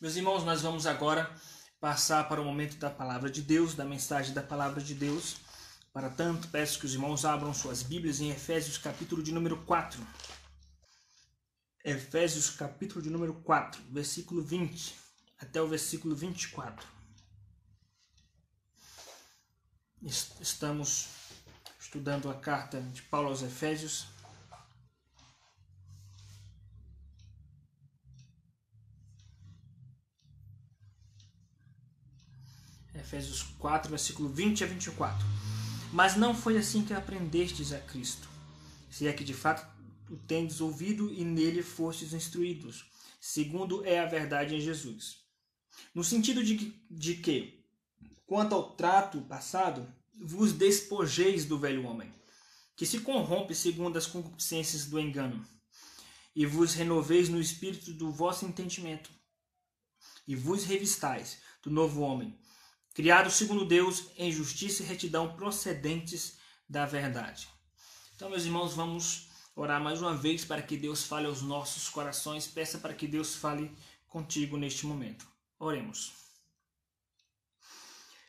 Meus irmãos, nós vamos agora passar para o momento da palavra de Deus, da mensagem da palavra de Deus. Para tanto, peço que os irmãos abram suas Bíblias em Efésios capítulo de número 4. Efésios capítulo de número 4, versículo 20 até o versículo 24. Estamos estudando a carta de Paulo aos Efésios. Efésios 4, versículo 20 a 24. Mas não foi assim que aprendestes a Cristo, se é que de fato o tendes ouvido e nele fostes instruídos, segundo é a verdade em Jesus. No sentido de que, quanto ao trato passado, vos despojeis do velho homem, que se corrompe segundo as concupiscências do engano, e vos renoveis no espírito do vosso entendimento, e vos revistais do novo homem, criado segundo Deus em justiça e retidão procedentes da verdade. Então, meus irmãos, vamos orar mais uma vez para que Deus fale aos nossos corações. Peça para que Deus fale contigo neste momento. Oremos.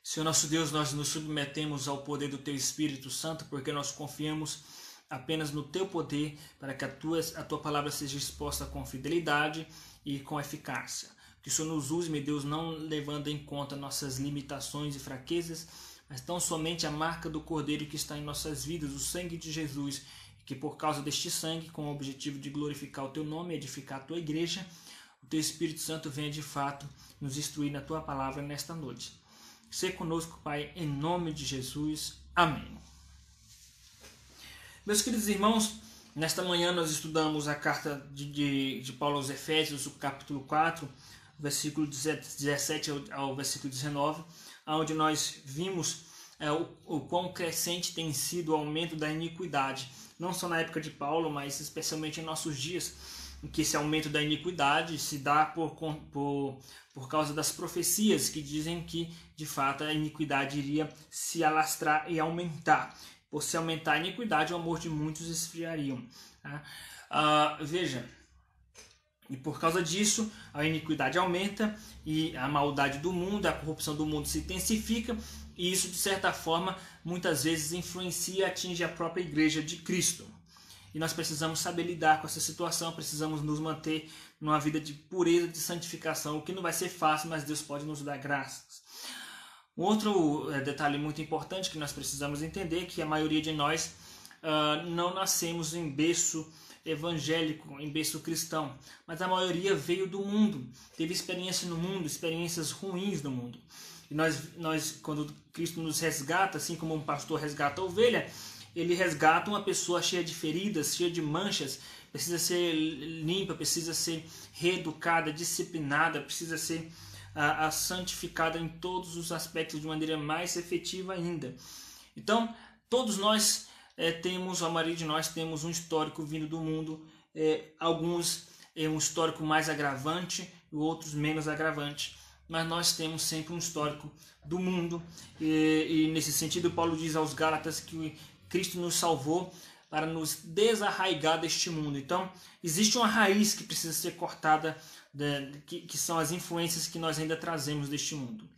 Senhor nosso Deus, nós nos submetemos ao poder do Teu Espírito Santo, porque nós confiamos apenas no Teu poder para que a Tua palavra seja exposta com fidelidade e com eficácia. Que o Senhor nos use, meu Deus, não levando em conta nossas limitações e fraquezas, mas tão somente a marca do Cordeiro que está em nossas vidas, o sangue de Jesus, e que por causa deste sangue, com o objetivo de glorificar o Teu nome e edificar a Tua igreja, o Teu Espírito Santo venha de fato nos instruir na Tua palavra nesta noite. Seja conosco, Pai, em nome de Jesus. Amém. Meus queridos irmãos, nesta manhã nós estudamos a carta de Paulo aos Efésios, o capítulo 4, versículo 17 ao versículo 19, onde nós vimos o quão crescente tem sido o aumento da iniquidade, não só na época de Paulo, mas especialmente em nossos dias, em que esse aumento da iniquidade se dá por causa das profecias que dizem que, de fato, a iniquidade iria se alastrar e aumentar. Por se aumentar a iniquidade, o amor de muitos esfriariam. Tá? Veja, e por causa disso, a iniquidade aumenta e a maldade do mundo, a corrupção do mundo se intensifica, e isso, de certa forma, muitas vezes influencia e atinge a própria igreja de Cristo. E nós precisamos saber lidar com essa situação, precisamos nos manter numa vida de pureza, de santificação, o que não vai ser fácil, mas Deus pode nos dar graças. Um outro detalhe muito importante que nós precisamos entender é que a maioria de nós não nascemos em berço evangélico, em berço cristão, mas a maioria veio do mundo, teve experiência no mundo, experiências ruins no mundo. E nós, quando Cristo nos resgata, assim como um pastor resgata a ovelha, ele resgata uma pessoa cheia de feridas, cheia de manchas, precisa ser limpa, precisa ser reeducada, disciplinada, precisa ser santificada em todos os aspectos de maneira mais efetiva ainda. Então, todos nós a maioria de nós temos um histórico vindo do mundo, alguns um histórico mais agravante e outros menos agravante, mas nós temos sempre um histórico do mundo, e nesse sentido Paulo diz aos Gálatas que Cristo nos salvou para nos desarraigar deste mundo. Então, existe uma raiz que precisa ser cortada, que são as influências que nós ainda trazemos deste mundo.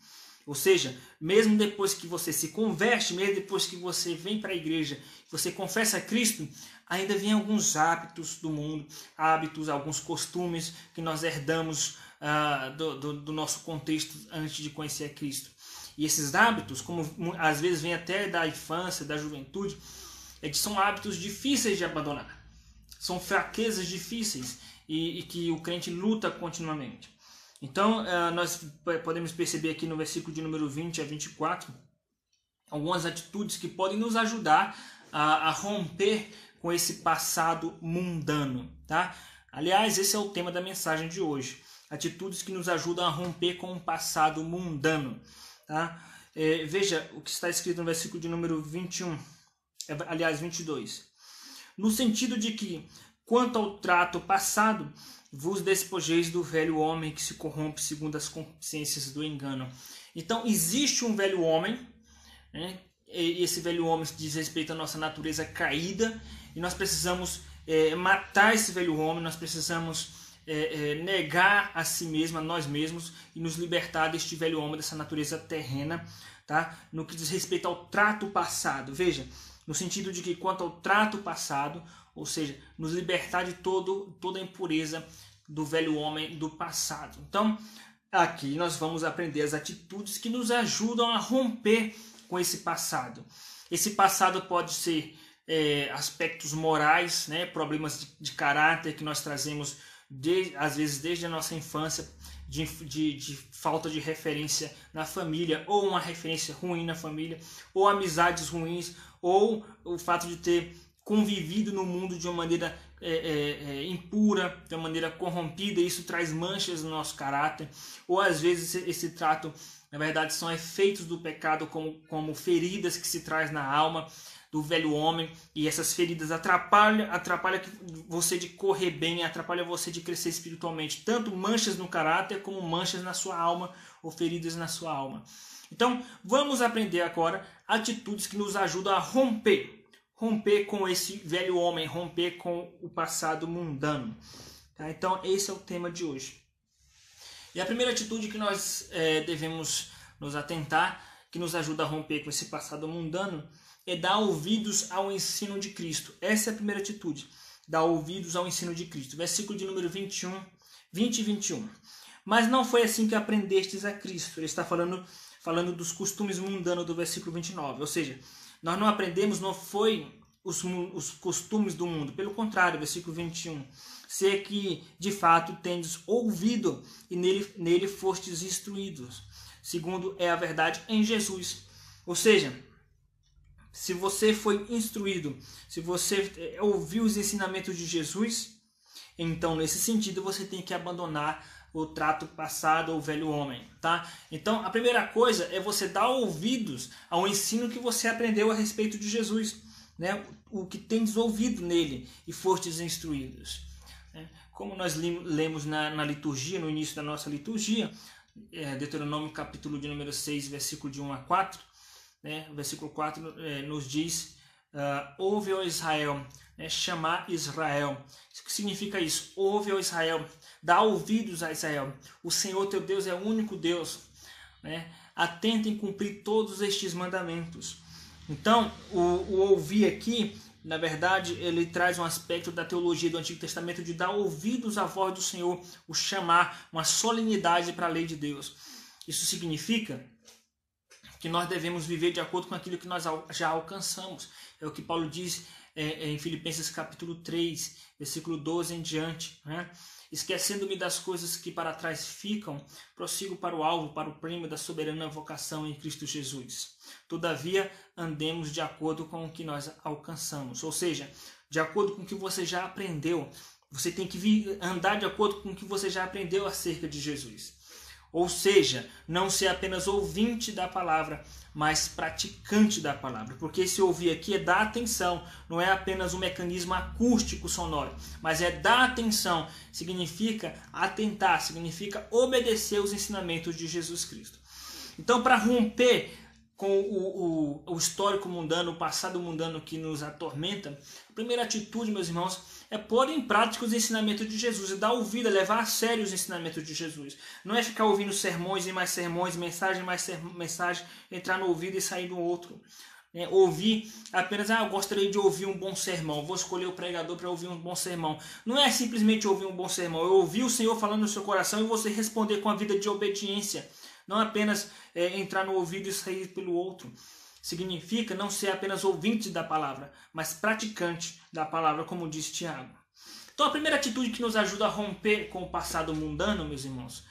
Ou seja, mesmo depois que você se converte, mesmo depois que você vem para a igreja, você confessa a Cristo, ainda vem alguns hábitos do mundo, alguns costumes que nós herdamos do nosso contexto antes de conhecer a Cristo. E esses hábitos, como às vezes vem até da infância, da juventude, são hábitos difíceis de abandonar. São fraquezas difíceis e que o crente luta continuamente. Então, nós podemos perceber aqui no versículo de número 20 a 24, algumas atitudes que podem nos ajudar a romper com esse passado mundano. Tá? Aliás, esse é o tema da mensagem de hoje. Atitudes que nos ajudam a romper com o passado mundano. Tá? Veja o que está escrito no versículo de número 21, aliás 22. No sentido de que, quanto ao trato passado, vos despojeis do velho homem que se corrompe segundo as concupiscências do engano. Então, existe um velho homem, né? E esse velho homem diz respeito à nossa natureza caída, e nós precisamos matar esse velho homem, nós precisamos negar a si mesmo, a nós mesmos, e nos libertar deste velho homem, dessa natureza terrena, tá? No que diz respeito ao trato passado. Veja, no sentido de que quanto ao trato passado, ou seja, nos libertar de toda a impureza do velho homem do passado. Então, aqui nós vamos aprender as atitudes que nos ajudam a romper com esse passado. Esse passado pode ser aspectos morais, né, problemas de caráter que nós trazemos às vezes desde a nossa infância, de falta de referência na família, ou uma referência ruim na família, ou amizades ruins, ou o fato de ter convivido no mundo de uma maneira impura, de uma maneira corrompida. Isso traz manchas no nosso caráter, ou às vezes esse trato, na verdade, são efeitos do pecado, como feridas que se traz na alma do velho homem, e essas feridas atrapalham você de correr bem, atrapalham você de crescer espiritualmente, tanto manchas no caráter como manchas na sua alma, ou feridas na sua alma. Então, vamos aprender agora atitudes que nos ajudam a romper com esse velho homem, romper com o passado mundano. Tá? Então, esse é o tema de hoje. E a primeira atitude que nós devemos nos atentar, que nos ajuda a romper com esse passado mundano, é dar ouvidos ao ensino de Cristo. Essa é a primeira atitude, dar ouvidos ao ensino de Cristo. Versículo de número 20 e 21. Mas não foi assim que aprendestes a Cristo. Ele está falando dos costumes mundanos do versículo 29. Ou seja, nós não aprendemos, não foi os costumes do mundo. Pelo contrário, versículo 21. Se é que, de fato, tendes ouvido e nele fostes instruídos, segundo é a verdade em Jesus. Ou seja, se você foi instruído, se você ouviu os ensinamentos de Jesus, então, nesse sentido, você tem que abandonar o trato passado ao velho homem, tá? Então, a primeira coisa é você dar ouvidos ao ensino que você aprendeu a respeito de Jesus, né? O que tendes ouvido nele e fostes instruídos. Né? Como nós lemos na liturgia, no início da nossa liturgia, Deuteronômio capítulo de número 6, versículo de 1 a 4, né? O versículo 4 nos diz, ouve, ó Israel, né? Chamar Israel. O que significa isso? Ouve, ó Israel, dá ouvidos a Israel. O Senhor teu Deus é o único Deus. Né? Atenta em cumprir todos estes mandamentos. Então, o ouvir aqui, na verdade, ele traz um aspecto da teologia do Antigo Testamento de dar ouvidos à voz do Senhor, o chamar, uma solenidade para a lei de Deus. Isso significa que nós devemos viver de acordo com aquilo que nós já alcançamos. É o que Paulo diz em Filipenses capítulo 3, versículo 12 em diante. Né? Esquecendo-me das coisas que para trás ficam, prossigo para o alvo, para o prêmio da soberana vocação em Cristo Jesus. Todavia, andemos de acordo com o que nós alcançamos. Ou seja, de acordo com o que você já aprendeu. Você tem que andar de acordo com o que você já aprendeu acerca de Jesus. Ou seja, não ser apenas ouvinte da palavra, mas praticante da palavra. Porque esse ouvir aqui é dar atenção, não é apenas um mecanismo acústico sonoro, mas é dar atenção, significa atentar, significa obedecer os ensinamentos de Jesus Cristo. Então, para romper com o histórico mundano, o passado mundano que nos atormenta, a primeira atitude, meus irmãos, é pôr em prática os ensinamentos de Jesus, e dar ouvido, levar a sério os ensinamentos de Jesus. Não é ficar ouvindo sermões e mais sermões, mensagem mais mensagem, entrar no ouvido e sair do outro. Ouvir apenas, eu gostaria de ouvir um bom sermão, vou escolher o pregador para ouvir um bom sermão. Não é simplesmente ouvir um bom sermão, é ouvir o Senhor falando no seu coração e você responder com a vida de obediência. Não apenas entrar no ouvido e sair pelo outro. Significa não ser apenas ouvinte da palavra, mas praticante da palavra, como diz Tiago. Então a primeira atitude que nos ajuda a romper com o passado mundano, meus irmãos,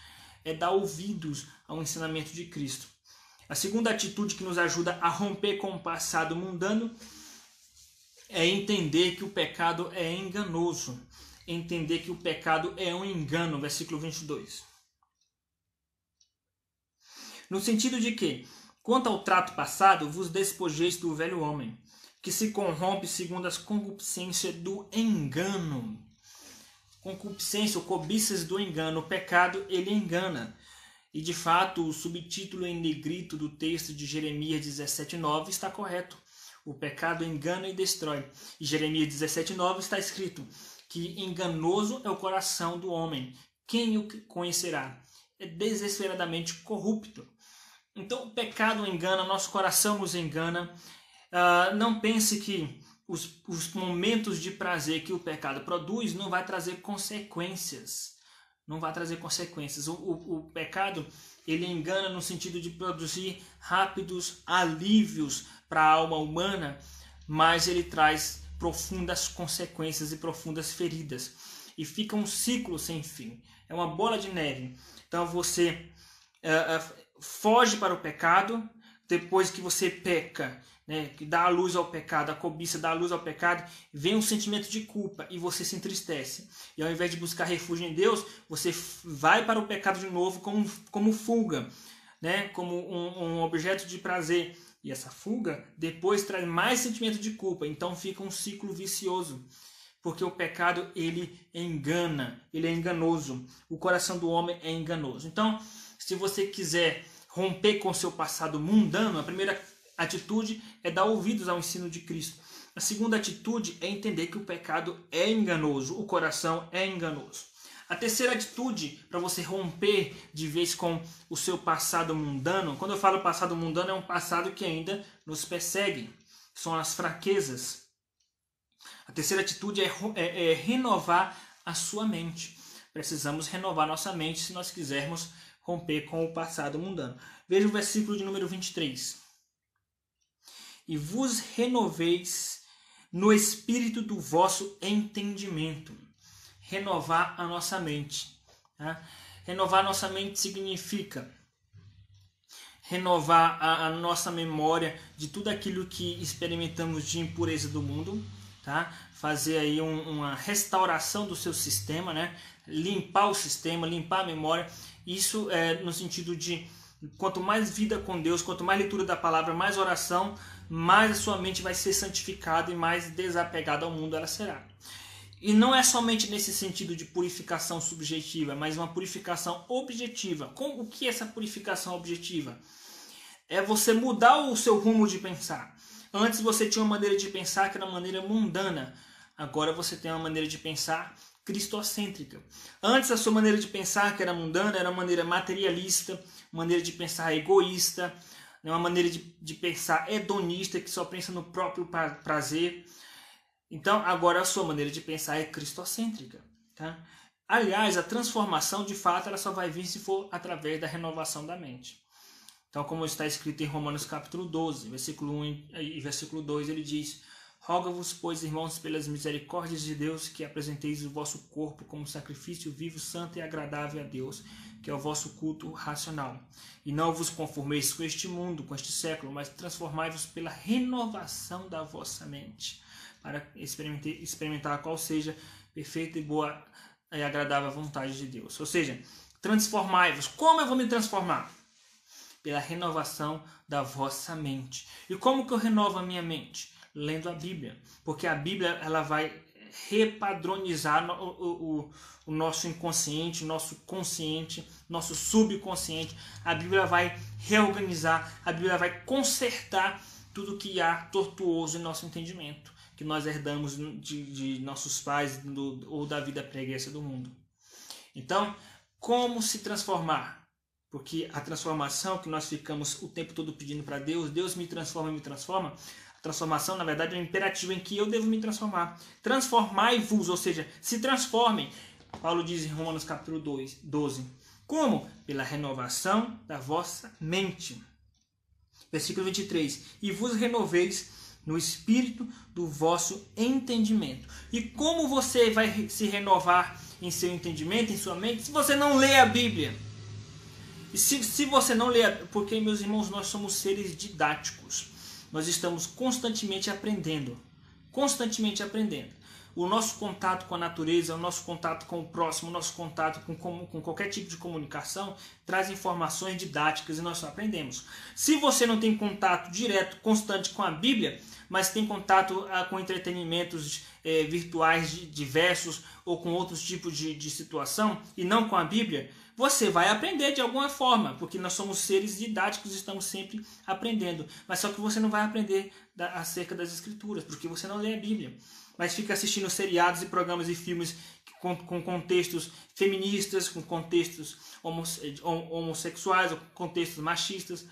é dar ouvidos ao ensinamento de Cristo. A segunda atitude que nos ajuda a romper com o passado mundano é entender que o pecado é enganoso. Entender que o pecado é um engano, versículo 22. No sentido de que, quanto ao trato passado, vos despojeis do velho homem, que se corrompe segundo as concupiscências do engano. Concupiscência ou cobiças do engano. O pecado, ele engana. E, de fato, o subtítulo em negrito do texto de Jeremias 17,9 está correto. O pecado engana e destrói. E Jeremias 17,9 está escrito que enganoso é o coração do homem. Quem o conhecerá? É desesperadamente corrupto. Então o pecado engana, nosso coração nos engana. Não pense que os momentos de prazer que o pecado produz não vai trazer consequências. Não vai trazer consequências. O pecado, ele engana no sentido de produzir rápidos alívios para a alma humana, mas ele traz profundas consequências e profundas feridas. E fica um ciclo sem fim. É uma bola de neve. Então você foge para o pecado, depois que você peca, né, que dá a luz ao pecado, a cobiça dá a luz ao pecado, vem um sentimento de culpa e você se entristece. E ao invés de buscar refúgio em Deus, você vai para o pecado de novo como fuga, né, como um objeto de prazer. E essa fuga depois traz mais sentimento de culpa. Então fica um ciclo vicioso. Porque o pecado, ele engana, ele é enganoso. O coração do homem é enganoso. Então, se você quiser romper com o seu passado mundano, a primeira atitude é dar ouvidos ao ensino de Cristo. A segunda atitude é entender que o pecado é enganoso, o coração é enganoso. A terceira atitude para você romper de vez com o seu passado mundano, quando eu falo passado mundano, é um passado que ainda nos persegue, são as fraquezas. A terceira atitude é renovar a sua mente. Precisamos renovar nossa mente se nós quisermos romper com o passado mundano. Veja o versículo de número 23. E vos renoveis no espírito do vosso entendimento. Renovar a nossa mente. Tá? Renovar a nossa mente significa renovar a nossa memória de tudo aquilo que experimentamos de impureza do mundo. Tá? Fazer aí uma restauração do seu sistema, né? Limpar o sistema, limpar a memória. Isso é no sentido de quanto mais vida com Deus, quanto mais leitura da palavra, mais oração, mais a sua mente vai ser santificada e mais desapegada ao mundo ela será. E não é somente nesse sentido de purificação subjetiva, mas uma purificação objetiva. O que é essa purificação objetiva? É você mudar o seu rumo de pensar. Antes você tinha uma maneira de pensar que era uma maneira mundana. Agora você tem uma maneira de pensar cristocêntrica. Antes a sua maneira de pensar que era mundana era uma maneira materialista, maneira de pensar egoísta, uma maneira de pensar hedonista, que só pensa no próprio prazer. Então agora a sua maneira de pensar é cristocêntrica. Tá? Aliás, a transformação de fato ela só vai vir se for através da renovação da mente. Então, como está escrito em Romanos capítulo 12, versículo 1 e versículo 2, ele diz: rogo-vos, pois, irmãos, pelas misericórdias de Deus, que apresenteis o vosso corpo como sacrifício vivo, santo e agradável a Deus, que é o vosso culto racional. E não vos conformeis com este mundo, com este século, mas transformai-vos pela renovação da vossa mente, para experimentar qual seja perfeita e boa e agradável a vontade de Deus. Ou seja, transformai-vos. Como eu vou me transformar? Pela renovação da vossa mente. E como que eu renovo a minha mente? Lendo a Bíblia. Porque a Bíblia ela vai repadronizar o nosso inconsciente, nosso consciente, nosso subconsciente. A Bíblia vai reorganizar, a Bíblia vai consertar tudo que há tortuoso em nosso entendimento, que nós herdamos de nossos pais ou da vida pregressa do mundo. Então, como se transformar? Porque a transformação que nós ficamos o tempo todo pedindo para Deus, Deus me transforma. A transformação, na verdade, é um imperativo em que eu devo me transformar. Transformai-vos, ou seja, se transformem. Paulo diz em Romanos capítulo 12. Como? Pela renovação da vossa mente. Versículo 23. E vos renoveis no espírito do vosso entendimento. E como você vai se renovar em seu entendimento, em sua mente, se você não lê a Bíblia? E se você não lê, porque, meus irmãos, nós somos seres didáticos. Nós estamos constantemente aprendendo. Constantemente aprendendo. O nosso contato com a natureza, o nosso contato com o próximo, o nosso contato com qualquer tipo de comunicação traz informações didáticas e nós só aprendemos. Se você não tem contato direto, constante com a Bíblia, mas tem contato com entretenimentos virtuais diversos ou com outros tipos de situação e não com a Bíblia, você vai aprender de alguma forma, porque nós somos seres didáticos e estamos sempre aprendendo. Mas só que você não vai aprender acerca das Escrituras, porque você não lê a Bíblia, mas fica assistindo seriados e programas e filmes com contextos feministas, com contextos homossexuais, ou contextos machistas,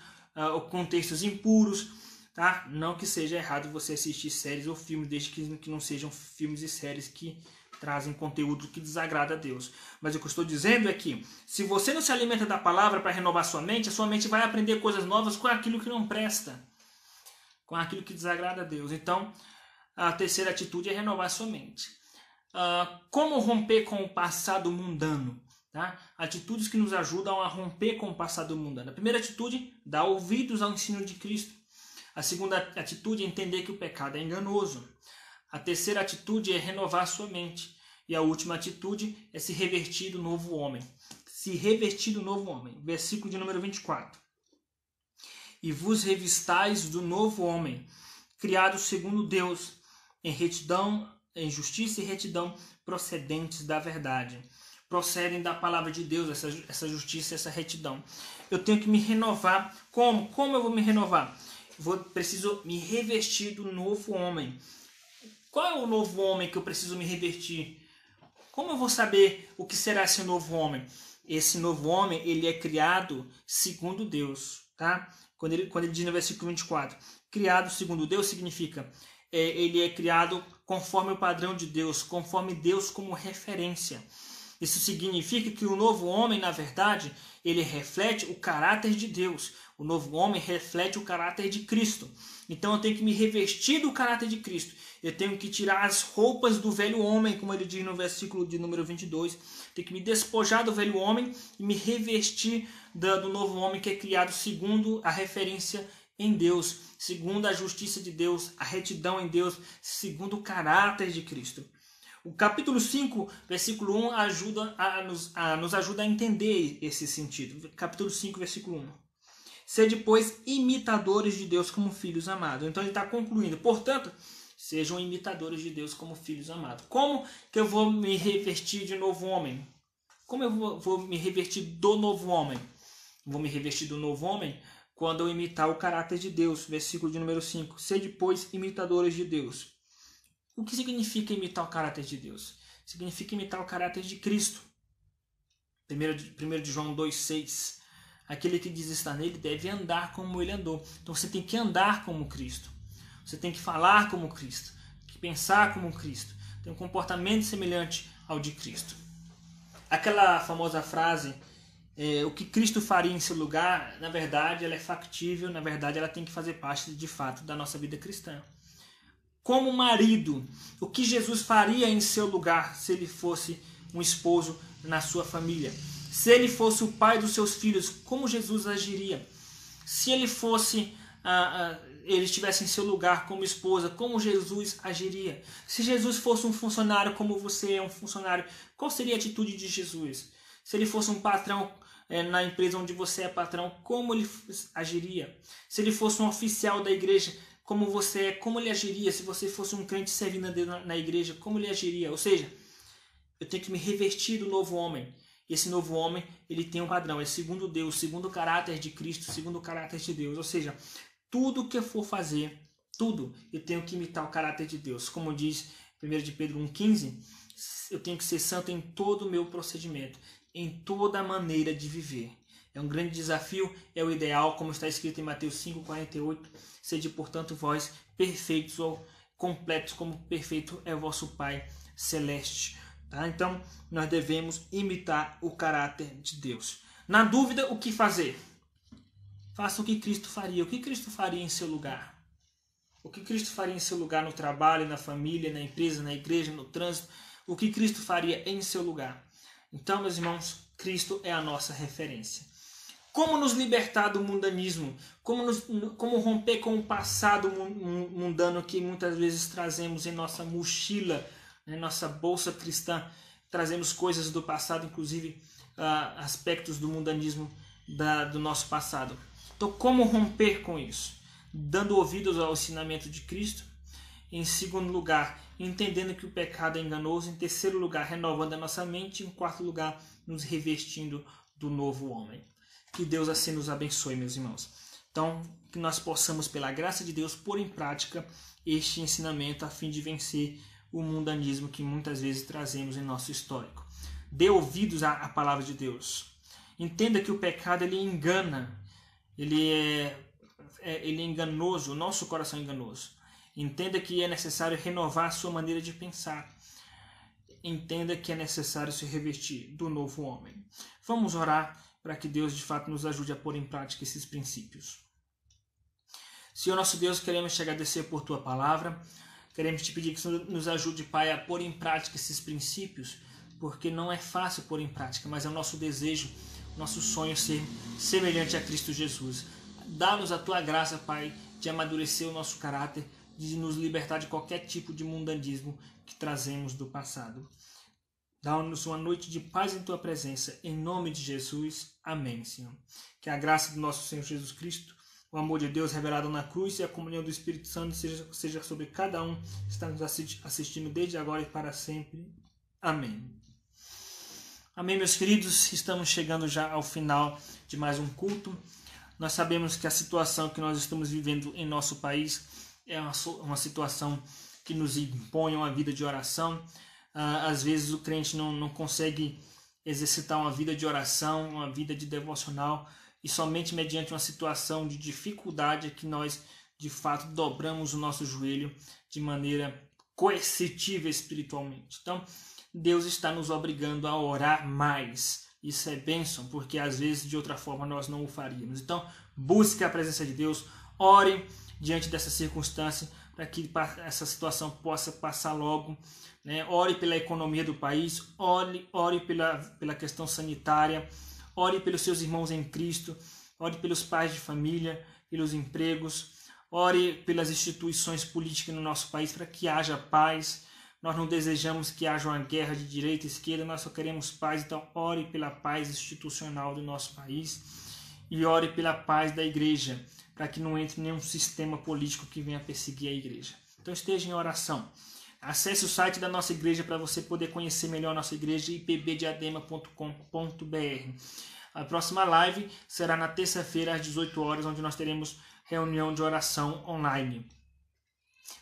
ou contextos impuros, tá? Não que seja errado você assistir séries ou filmes, desde que não sejam filmes e séries que trazem conteúdo que desagrada a Deus. Mas o que eu estou dizendo é que, se você não se alimenta da palavra para renovar sua mente, a sua mente vai aprender coisas novas com aquilo que não presta, com aquilo que desagrada a Deus. Então, a terceira atitude é renovar sua mente. Como romper com o passado mundano? Tá? Atitudes que nos ajudam a romper com o passado mundano. A primeira atitude, dar ouvidos ao ensino de Cristo. A segunda atitude é entender que o pecado é enganoso. A terceira atitude é renovar sua mente. E a última atitude é se revertir do novo homem. Se revertir do novo homem. Versículo de número 24. E vos revistais do novo homem, criado segundo Deus, em retidão, em justiça e retidão, procedentes da verdade. Procedem da palavra de Deus, essa justiça, essa retidão. Eu tenho que me renovar. Como? Como eu vou me renovar? Preciso me revestir do novo homem. Qual é o novo homem que eu preciso me revestir? Como eu vou saber o que será esse novo homem? Esse novo homem, ele é criado segundo Deus, tá? Quando ele diz no versículo 24, criado segundo Deus significa ele é criado conforme o padrão de Deus, conforme Deus como referência. Isso significa que o novo homem, na verdade, ele reflete o caráter de Deus. O novo homem reflete o caráter de Cristo. Então eu tenho que me revestir do caráter de Cristo. Eu tenho que tirar as roupas do velho homem, como ele diz no versículo de número 22. Tenho que me despojar do velho homem e me revestir do novo homem que é criado segundo a referência em Deus, segundo a justiça de Deus, a retidão em Deus, segundo o caráter de Cristo. O capítulo 5, versículo 1, nos ajuda a entender esse sentido. Capítulo 5, versículo 1. Sede, pois, imitadores de Deus como filhos amados. Então ele está concluindo. Portanto, sejam imitadores de Deus como filhos amados. Como que eu vou me revestir de novo homem? Como eu vou me revestir do novo homem? Vou me revestir do novo homem quando eu imitar o caráter de Deus. Versículo de número 5. Sede, pois, imitadores de Deus. O que significa imitar o caráter de Deus? Significa imitar o caráter de Cristo. 1 de João 2,6. Aquele que diz estar nele deve andar como ele andou. Então você tem que andar como Cristo. Você tem que falar como Cristo. Tem que pensar como Cristo. Tem um comportamento semelhante ao de Cristo. Aquela famosa frase, o que Cristo faria em seu lugar, na verdade ela é factível, na verdade ela tem que fazer parte de fato da nossa vida cristã. Como marido, o que Jesus faria em seu lugar se ele fosse um esposo na sua família? Se ele fosse o pai dos seus filhos, como Jesus agiria? Se ele fosse, ele estivesse em seu lugar como esposa, como Jesus agiria? Se Jesus fosse um funcionário como você é um funcionário, qual seria a atitude de Jesus? Se ele fosse um patrão na empresa onde você é patrão, como ele agiria? Se ele fosse um oficial da igreja, como você é, como ele agiria? Se você fosse um crente servindo a Deus na igreja, como ele agiria? Ou seja, eu tenho que me revestir do novo homem. E esse novo homem, ele tem um padrão, é segundo Deus, segundo o caráter de Cristo, segundo o caráter de Deus. Ou seja, tudo que eu for fazer, tudo, eu tenho que imitar o caráter de Deus. Como diz 1 de Pedro 1,15, eu tenho que ser santo em todo o meu procedimento, em toda a maneira de viver. É um grande desafio, é o ideal, como está escrito em Mateus 5,48. Sede, portanto, vós perfeitos ou completos, como perfeito é o vosso Pai Celeste. Tá? Então, nós devemos imitar o caráter de Deus. Na dúvida, o que fazer? Faça o que Cristo faria. O que Cristo faria em seu lugar? O que Cristo faria em seu lugar no trabalho, na família, na empresa, na igreja, no trânsito? O que Cristo faria em seu lugar? Então, meus irmãos, Cristo é a nossa referência. Como nos libertar do mundanismo? Como romper com o passado mundano que muitas vezes trazemos em nossa mochila, em nossa bolsa cristã? Trazemos coisas do passado, inclusive aspectos do mundanismo do nosso passado. Então, como romper com isso? Dando ouvidos ao ensinamento de Cristo. Em segundo lugar, entendendo que o pecado é enganoso. Em terceiro lugar, renovando a nossa mente. Em quarto lugar, nos revestindo do novo homem. Que Deus assim nos abençoe, meus irmãos. Então, que nós possamos, pela graça de Deus, pôr em prática este ensinamento a fim de vencer o mundanismo que muitas vezes trazemos em nosso histórico. Dê ouvidos à palavra de Deus. Entenda que o pecado ele engana, ele é enganoso, o nosso coração é enganoso. Entenda que é necessário renovar a sua maneira de pensar. Entenda que é necessário se revestir do novo homem. Vamos orar para que Deus de fato nos ajude a pôr em prática esses princípios. Senhor nosso Deus, queremos te agradecer por tua palavra. Queremos te pedir que o Senhor nos ajude, Pai, a pôr em prática esses princípios, porque não é fácil pôr em prática, mas é o nosso desejo, nosso sonho ser semelhante a Cristo Jesus. Dá-nos a tua graça, Pai, de amadurecer o nosso caráter, de nos libertar de qualquer tipo de mundanismo que trazemos do passado. Dá-nos uma noite de paz em tua presença, em nome de Jesus. Amém, Senhor. Que a graça do nosso Senhor Jesus Cristo, o amor de Deus revelado na cruz e a comunhão do Espírito Santo seja sobre cada um que está nos assistindo desde agora e para sempre. Amém. Amém, meus queridos. Estamos chegando já ao final de mais um culto. Nós sabemos que a situação que nós estamos vivendo em nosso país é uma situação que nos impõe uma vida de oração. Às vezes o crente não consegue exercitar uma vida de oração, uma vida de devocional, e somente mediante uma situação de dificuldade é que nós, de fato, dobramos o nosso joelho de maneira coercitiva espiritualmente. Então, Deus está nos obrigando a orar mais. Isso é bênção, porque às vezes de outra forma nós não o faríamos. Então, busque a presença de Deus, ore diante dessa circunstância para que essa situação possa passar logo. Ore pela economia do país, ore pela questão sanitária, ore pelos seus irmãos em Cristo, ore pelos pais de família, pelos empregos, ore pelas instituições políticas no nosso país para que haja paz. Nós não desejamos que haja uma guerra de direita e esquerda, nós só queremos paz. Então ore pela paz institucional do nosso país e ore pela paz da igreja, para que não entre nenhum sistema político que venha perseguir a igreja. Então esteja em oração. Acesse o site da nossa igreja para você poder conhecer melhor a nossa igreja, ipbdiadema.com.br. A próxima live será na terça-feira às 18 horas, onde nós teremos reunião de oração online.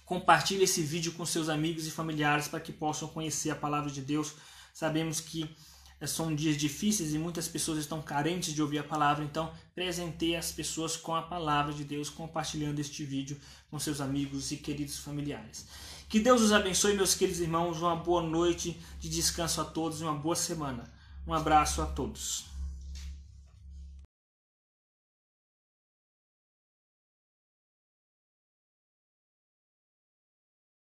Compartilhe esse vídeo com seus amigos e familiares para que possam conhecer a palavra de Deus. Sabemos que são dias difíceis e muitas pessoas estão carentes de ouvir a palavra, então presenteie as pessoas com a palavra de Deus, compartilhando este vídeo com seus amigos e queridos familiares. Que Deus os abençoe, meus queridos irmãos, uma boa noite de descanso a todos e uma boa semana. Um abraço a todos.